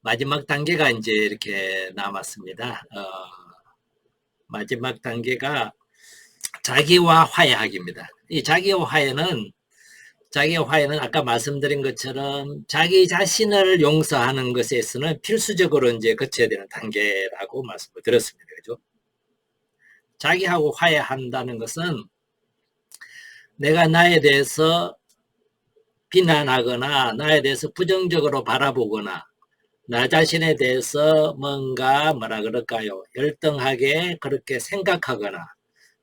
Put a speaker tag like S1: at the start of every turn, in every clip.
S1: 마지막 단계가 이제 이렇게 남았습니다. 마지막 단계가 자기와 화해하기입니다. 이 자기와 화해는 아까 말씀드린 것처럼 자기 자신을 용서하는 것에서는 필수적으로 이제 거쳐야 되는 단계라고 말씀을 드렸습니다. 그죠? 자기하고 화해한다는 것은 내가 나에 대해서 비난하거나 나에 대해서 부정적으로 바라보거나 나 자신에 대해서 뭔가 뭐라 그럴까요? 열등하게 그렇게 생각하거나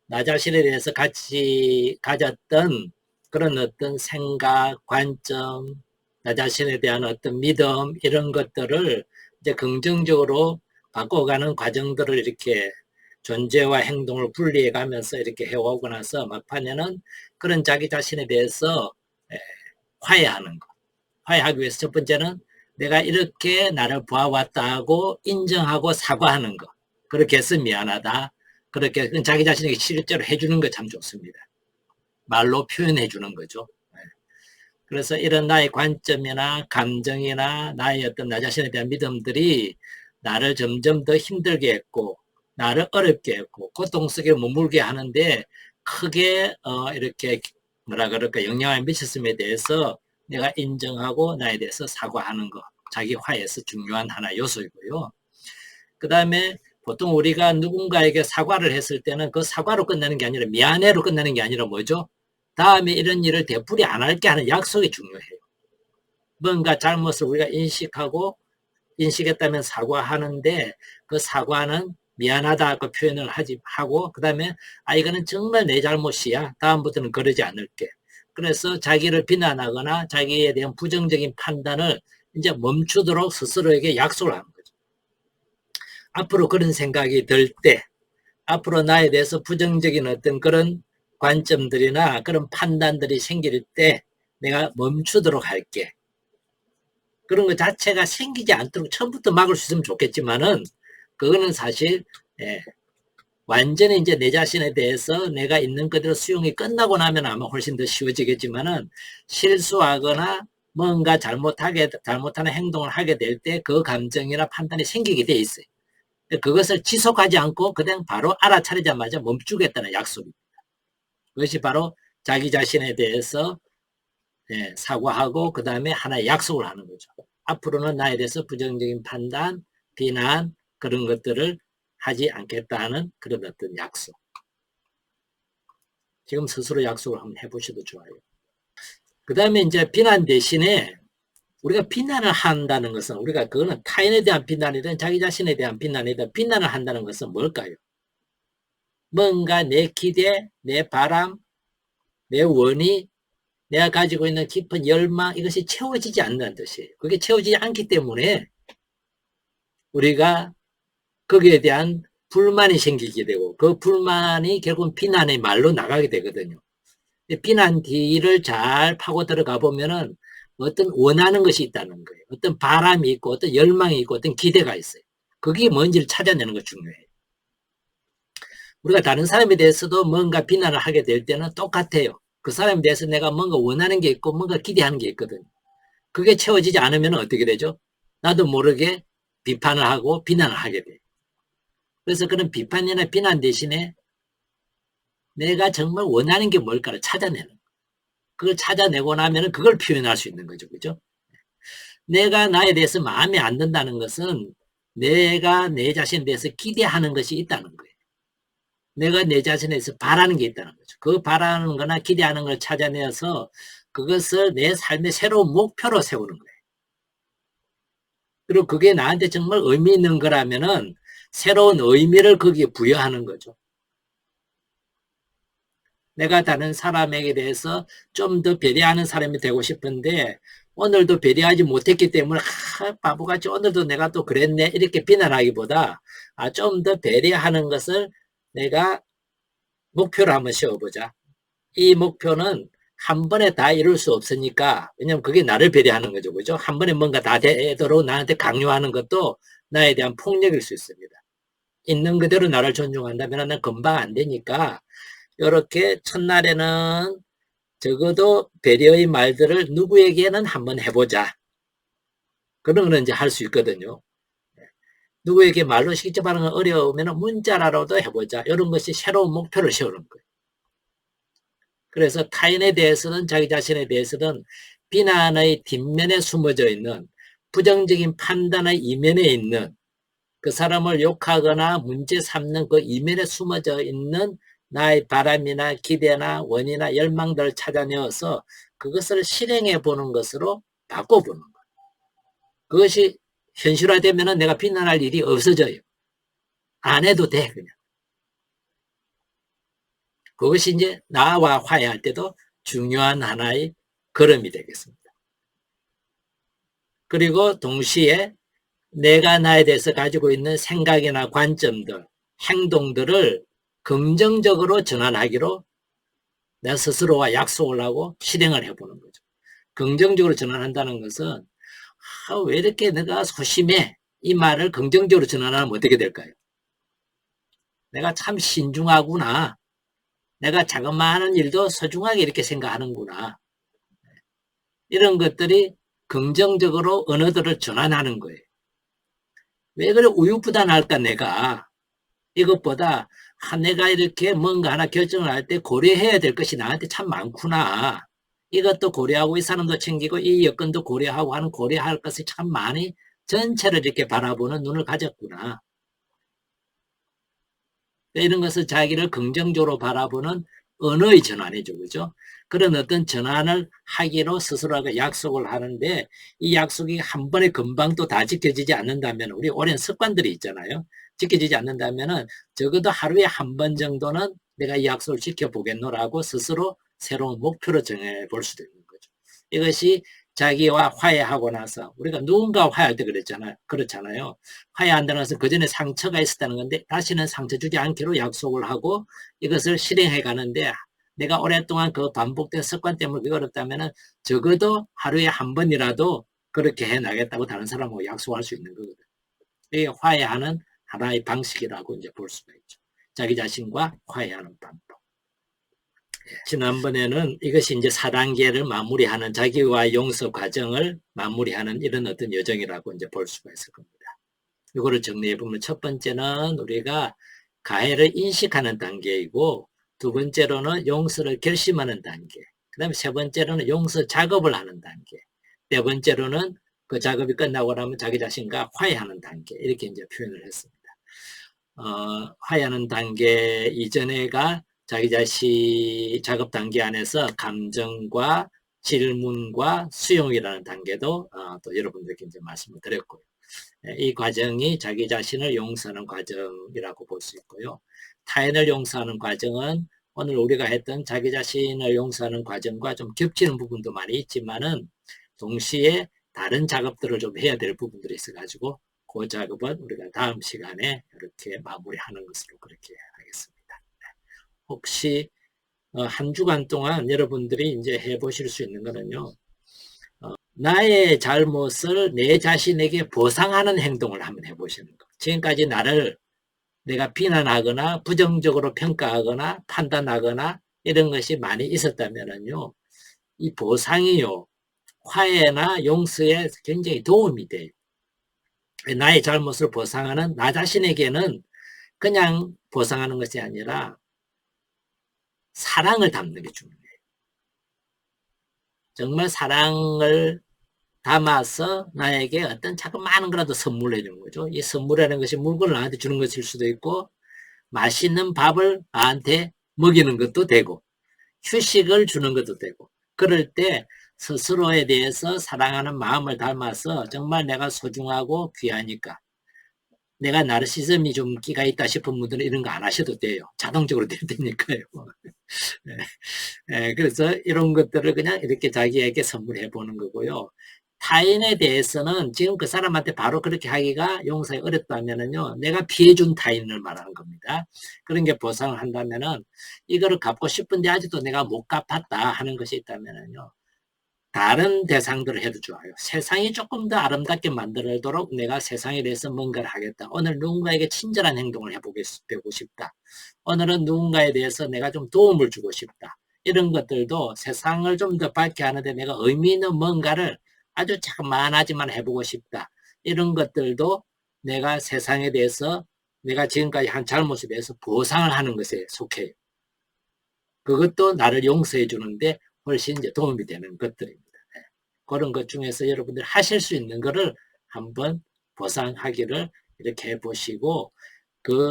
S1: 나 자신에 대해서 같이 가졌던 그런 어떤 생각, 관점, 나 자신에 대한 어떤 믿음 이런 것들을 이제 긍정적으로 바꿔가는 과정들을 이렇게 존재와 행동을 분리해 가면서 이렇게 해오고 나서 막판에는 그런 자기 자신에 대해서 화해하는 것. 화해하기 위해서 첫 번째는 내가 이렇게 나를 보아왔다고 인정하고 사과하는 것. 그렇게 해서 미안하다. 그렇게 자기 자신에게 실제로 해주는 거 참 좋습니다. 말로 표현해 주는 거죠. 그래서 이런 나의 관점이나 감정이나 나의 어떤 나 자신에 대한 믿음들이 나를 점점 더 힘들게 했고 나를 어렵게 했고 고통 속에 머물게 하는데 크게 이렇게 뭐라 그럴까 영향을 미쳤음에 대해서 내가 인정하고 나에 대해서 사과하는 거 자기 화해에서 중요한 하나 요소이고요. 그 다음에 보통 우리가 누군가에게 사과를 했을 때는 그 사과로 끝나는 게 아니라 미안해로 끝나는 게 아니라 뭐죠? 다음에 이런 일을 되풀이 안 할게 하는 약속이 중요해요. 뭔가 잘못을 우리가 인식했다면 사과하는데 그 사과는 미안하다고 표현을 하고 그 다음에 이거는 정말 내 잘못이야. 다음부터는 그러지 않을게. 그래서 자기를 비난하거나 자기에 대한 부정적인 판단을 이제 멈추도록 스스로에게 약속을 하는 거죠. 앞으로 그런 생각이 들 때, 앞으로 나에 대해서 부정적인 어떤 그런 관점들이나 그런 판단들이 생길 때 내가 멈추도록 할게. 그런 것 자체가 생기지 않도록 처음부터 막을 수 있으면 좋겠지만은 그거는 사실 완전히 이제 내 자신에 대해서 내가 있는 그대로 수용이 끝나고 나면 아마 훨씬 더 쉬워지겠지만은 실수하거나 뭔가 잘못하는 행동을 하게 될 때 그 감정이나 판단이 생기게 돼 있어요. 그것을 지속하지 않고 그냥 바로 알아차리자마자 멈추겠다는 약속입니다. 그것이 바로 자기 자신에 대해서 사과하고 그 다음에 하나의 약속을 하는 거죠. 앞으로는 나에 대해서 부정적인 판단, 비난 그런 것들을 하지 않겠다는 그런 어떤 약속. 지금 스스로 약속을 한번 해보셔도 좋아요. 그 다음에 이제 비난 대신에 우리가 비난을 한다는 것은 우리가 그거는 타인에 대한 비난이든 자기 자신에 대한 비난이든 비난을 한다는 것은 뭘까요? 뭔가 내 기대, 내 바람, 내 원의, 내가 가지고 있는 깊은 열망 이것이 채워지지 않는다는 뜻이에요. 그게 채워지지 않기 때문에 우리가 거기에 대한 불만이 생기게 되고 그 불만이 결국은 비난의 말로 나가게 되거든요. 비난 뒤를 잘 파고 들어가 보면은 어떤 원하는 것이 있다는 거예요. 어떤 바람이 있고 어떤 열망이 있고 어떤 기대가 있어요. 그게 뭔지를 찾아내는 거 중요해요. 우리가 다른 사람에 대해서도 뭔가 비난을 하게 될 때는 똑같아요. 그 사람에 대해서 내가 뭔가 원하는 게 있고 뭔가 기대하는 게 있거든요. 그게 채워지지 않으면 어떻게 되죠? 나도 모르게 비판을 하고 비난을 하게 돼요. 그래서 그런 비판이나 비난 대신에 내가 정말 원하는 게 뭘까를 찾아내는 거예요. 그걸 찾아내고 나면 그걸 표현할 수 있는 거죠. 그죠? 내가 나에 대해서 마음에 안 든다는 것은 내가 내 자신에 대해서 기대하는 것이 있다는 거예요. 내가 내 자신에 대해서 바라는 게 있다는 거죠. 그 바라는 거나 기대하는 걸 찾아내서 그것을 내 삶의 새로운 목표로 세우는 거예요. 그리고 그게 나한테 정말 의미 있는 거라면은 새로운 의미를 거기에 부여하는 거죠. 내가 다른 사람에게 대해서 좀 더 배려하는 사람이 되고 싶은데 오늘도 배려하지 못했기 때문에 바보같이 오늘도 내가 또 그랬네 이렇게 비난하기보다 좀 더 배려하는 것을 내가 목표를 한번 세워보자. 이 목표는 한 번에 다 이룰 수 없으니까, 왜냐면 그게 나를 배려하는 거죠. 그죠? 한 번에 뭔가 다 되도록 나한테 강요하는 것도 나에 대한 폭력일 수 있습니다. 있는 그대로 나를 존중한다면 나는 금방 안 되니까, 이렇게 첫날에는 적어도 배려의 말들을 누구에게는 한번 해보자. 그런 거는 이제 할 수 있거든요. 누구에게 말로 직접 하는 건 어려우면 문자라도 해보자. 이런 것이 새로운 목표를 세우는 거예요. 그래서 타인에 대해서는, 자기 자신에 대해서는 비난의 뒷면에 숨어져 있는 부정적인 판단의 이면에 있는, 그 사람을 욕하거나 문제 삼는 그 이면에 숨어져 있는 나의 바람이나 기대나 원이나 열망들을 찾아내어서 그것을 실행해 보는 것으로 바꿔보는 거예요. 그것이 현실화되면 내가 비난할 일이 없어져요. 안 해도 돼, 그냥. 그것이 이제 나와 화해할 때도 중요한 하나의 걸음이 되겠습니다. 그리고 동시에 내가 나에 대해서 가지고 있는 생각이나 관점들, 행동들을 긍정적으로 전환하기로 내 스스로와 약속을 하고 실행을 해보는 거죠. 긍정적으로 전환한다는 것은 왜 이렇게 내가 소심해? 이 말을 긍정적으로 전환하면 어떻게 될까요? 내가 참 신중하구나. 내가 자그마한 일도 소중하게 이렇게 생각하는구나. 이런 것들이 긍정적으로 언어들을 전환하는 거예요. 왜 그래 우유부단할까 내가. 이것보다 내가 이렇게 뭔가 하나 결정을 할 때 고려해야 될 것이 나한테 참 많구나. 이것도 고려하고 이 사람도 챙기고 이 여건도 고려하고 하는 고려할 것이 참 많이 전체를 이렇게 바라보는 눈을 가졌구나. 이런 것을 자기를 긍정적으로 바라보는 언어의 전환이죠. 그죠? 그런 어떤 전환을 하기로 스스로가 약속을 하는데 이 약속이 한 번에 금방 또 다 지켜지지 않는다면, 우리 오랜 습관들이 있잖아요. 지켜지지 않는다면 적어도 하루에 한 번 정도는 내가 이 약속을 지켜보겠노라고 스스로 새로운 목표를 정해볼 수도 있는 거죠. 이것이 자기와 화해하고 나서, 우리가 누군가와 화해할 때 그렇잖아요. 화해한다는 것은 그 전에 상처가 있었다는 건데 다시는 상처 주지 않기로 약속을 하고 이것을 실행해 가는데, 내가 오랫동안 그 반복된 습관 때문에 그게 어렵다면 적어도 하루에 한 번이라도 그렇게 해나겠다고 다른 사람하고 약속할 수 있는 거거든요. 이게 화해하는 하나의 방식이라고 이제 볼 수가 있죠. 자기 자신과 화해하는 방법. 지난번에는 이것이 이제 4단계를 마무리하는, 자기와 용서 과정을 마무리하는 이런 어떤 여정이라고 이제 볼 수가 있을 겁니다. 이거를 정리해 보면 첫 번째는 우리가 가해를 인식하는 단계이고, 두 번째로는 용서를 결심하는 단계, 그 다음에 세 번째로는 용서 작업을 하는 단계, 네 번째로는 그 작업이 끝나고 나면 자기 자신과 화해하는 단계, 이렇게 이제 표현을 했습니다. 화해하는 단계 이전에가 자기 자신 작업 단계 안에서 감정과 질문과 수용이라는 단계도 또 여러분들께 이제 말씀을 드렸고요. 이 과정이 자기 자신을 용서하는 과정이라고 볼 수 있고요. 타인을 용서하는 과정은 오늘 우리가 했던 자기 자신을 용서하는 과정과 좀 겹치는 부분도 많이 있지만은 동시에 다른 작업들을 좀 해야 될 부분들이 있어가지고 그 작업은 우리가 다음 시간에 이렇게 마무리하는 것으로 그렇게 하겠습니다. 혹시 한 주간 동안 여러분들이 이제 해보실 수 있는 거는요. 나의 잘못을 내 자신에게 보상하는 행동을 한번 해보시는 거. 지금까지 나를 내가 비난하거나 부정적으로 평가하거나 판단하거나 이런 것이 많이 있었다면요. 이 보상이요. 화해나 용서에 굉장히 도움이 돼요. 나의 잘못을 보상하는, 나 자신에게는 그냥 보상하는 것이 아니라 사랑을 담는 게 중요해요. 정말 사랑을 담아서 나에게 어떤 자그마한 거라도 선물을 해주는 거죠. 이 선물이라는 것이 물건을 나한테 주는 것일 수도 있고, 맛있는 밥을 나한테 먹이는 것도 되고, 휴식을 주는 것도 되고, 그럴 때 스스로에 대해서 사랑하는 마음을 담아서 정말 내가 소중하고 귀하니까 내가 나르시즘이 좀 끼가 있다 싶은 분들은 이런 거 안 하셔도 돼요. 자동적으로 될 테니까요. 네. 네, 그래서 이런 것들을 그냥 이렇게 자기에게 선물해 보는 거고요. 타인에 대해서는 지금 그 사람한테 바로 그렇게 하기가 용서가 어렵다면은요, 내가 피해준 타인을 말하는 겁니다. 그런 게 보상을 한다면은, 이거를 갚고 싶은데 아직도 내가 못 갚았다 하는 것이 있다면은요, 다른 대상들을 해도 좋아요. 세상이 조금 더 아름답게 만들도록 내가 세상에 대해서 뭔가를 하겠다. 오늘 누군가에게 친절한 행동을 해보고 싶다. 오늘은 누군가에 대해서 내가 좀 도움을 주고 싶다. 이런 것들도 세상을 좀 더 밝게 하는데 내가 의미 있는 뭔가를 아주 자그만하지만 해보고 싶다. 이런 것들도 내가 세상에 대해서 내가 지금까지 한 잘못에 대해서 보상을 하는 것에 속해요. 그것도 나를 용서해 주는데 훨씬 이제 도움이 되는 것들입니다. 네. 그런 것 중에서 여러분들 하실 수 있는 거를 한번 보상하기를 이렇게 해보시고,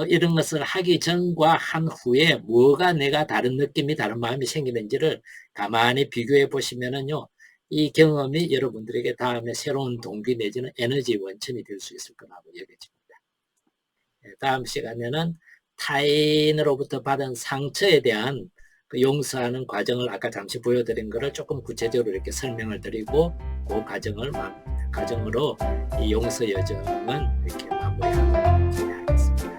S1: 이런 것을 하기 전과 한 후에 뭐가 내가 다른 느낌이, 다른 마음이 생기는지를 가만히 비교해 보시면은요, 이 경험이 여러분들에게 다음에 새로운 동기 내지는 에너지 원천이 될 수 있을 거라고 여겨집니다. 네, 다음 시간에는 타인으로부터 받은 상처에 대한 그 용서하는 과정을 아까 잠시 보여드린 거를 조금 구체적으로 이렇게 설명을 드리고, 그 과정으로 이 용서 여정은 이렇게 마무리하도록 하겠습니다.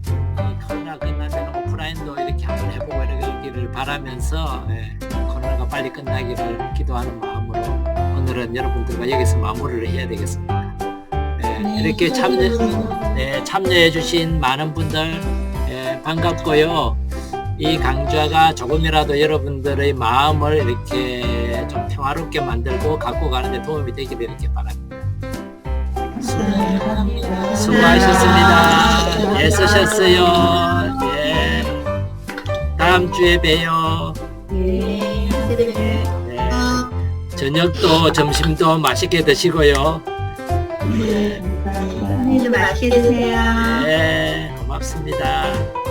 S1: 이 코로나 끝날 때는 오프라인도 이렇게 한번 해보고 이러기를 바라면서, 코로나가 빨리 끝나기를 기도하는 마음으로 오늘은 여러분들과 여기서 마무리를 해야 되겠습니다. 이렇게 참여해 주신 많은 분들 반갑고요. 이 강좌가 조금이라도 여러분들의 마음을 이렇게 좀 평화롭게 만들고 갖고 가는 데 도움이 되기를 이렇게 바랍니다. 수고하셨습니다. 애쓰셨어요. 다음 주에 봬요. 네. 저녁도 점심도 맛있게 드시고요.
S2: 네, 맛있게 드세요.
S1: 네, 고맙습니다.